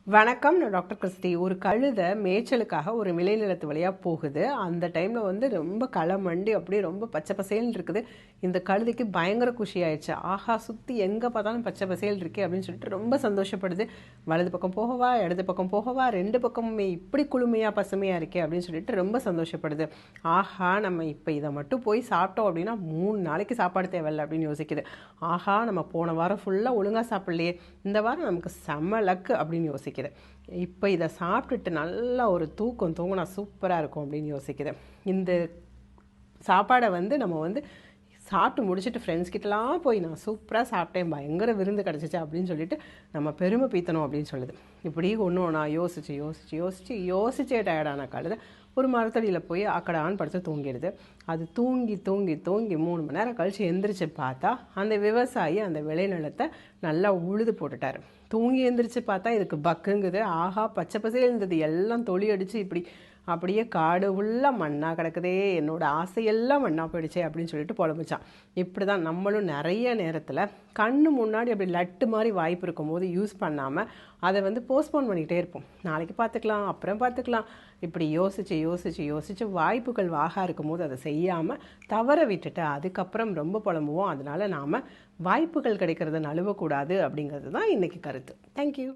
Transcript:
வணக்கம், நான் doctor Christie. ஒரு கழுதை மேய்ச்சலுக்காக ஒரு விளைநிலத்து வழியாக போகுது. அந்த டைமில் ரொம்ப களை மண்டி அப்படியே ரொம்ப பச்சை பசேல்னு இருக்குது. இந்த கழுதைக்கு பயங்கர குஷி ஆயிடுச்சு. ஆஹா, சுற்றி எங்கே பார்த்தாலும் பச்சை பசேல் இருக்கே அப்படின்னு சொல்லிட்டு ரொம்ப சந்தோஷப்படுது. வலது பக்கம் போகவா, இடது பக்கம் போகவா, ரெண்டு பக்கமுமே இப்படி குளுமையாக பசுமையாக இருக்கே அப்படின்னு சொல்லிட்டு ரொம்ப சந்தோஷப்படுது. ஆஹா, நம்ம இப்போ இதை மட்டும் போய் சாப்பிட்டோம் அப்படின்னா 3 நாளைக்கு சாப்பாடு தேவையில்லை அப்படின்னு யோசிக்குது. ஆஹா, நம்ம போன வாரம் ஃபுல்லாக ஒழுங்காக சாப்பிட்லையே, இந்த வாரம் நமக்கு செம்ம லக்கு அப்படின்னு யோசிக்குது. இப்போ இதை சாப்பிட்டுட்டு நல்லா ஒரு தூங்கினா சூப்பராக இருக்கும் அப்படின்னு யோசிக்குது. இந்த சாப்பாடை நம்ம சாப்பிட்டு முடிச்சுட்டு ஃப்ரெண்ட்ஸ் கிட்டலாம் போய் நான் சூப்பராக சாப்பிட்டேன், பயங்கர விருந்து கிடச்சிச்சு அப்படின்னு சொல்லிட்டு நம்ம பெருமை பீத்தணும் அப்படின்னு சொல்லுது. இப்படி ஒன்று யோசிச்சே டயர்டான கழுதை ஒரு மரத்தடியில் போய் அக்கடான்னு படுத்து தூங்கிடுது. அது தூங்கி 3 மணி நேரம் கழித்து எந்திரிச்சு பார்த்தா அந்த விவசாயி அந்த விளைநிலத்தை நல்லா உழுது போட்டுட்டார். தூங்கி எந்திரிச்சு பார்த்தா இதுக்கு பக்குங்குது. ஆஹா, பச்சை பசையில் இருந்தது எல்லாம் தொளி அடித்து இப்படி அப்படியே காடு ஃபுல்லாக மண்ணாக கிடக்குதே, என்னோட ஆசையெல்லாம் மண்ணாக போயிடுச்சே அப்படின்னு சொல்லிட்டு புலம்பிச்சான். இப்படி தான் நம்மளும் நிறைய நேரத்தில் கண்ணு முன்னாடி அப்படி லட்டு மாதிரி வாய்ப்பு இருக்கும்போது யூஸ் பண்ணாமல் அதை போஸ்ட்போன் பண்ணிக்கிட்டே இருப்போம். நாளைக்கு பார்த்துக்கலாம், அப்புறம் பார்த்துக்கலாம், இப்படி யோசித்து வாய்ப்புகள் வாகா இருக்கும்போது அதை செய்யாமல் தவற விட்டுட்டு அதுக்கப்புறம் ரொம்ப புலம்புவோம். அதனால் நாம் வாய்ப்புகள் கிடைக்கிறத நழுவக்கூடாது அப்படிங்கிறது தான் இன்றைக்கி கருத்து. தேங்க்யூ.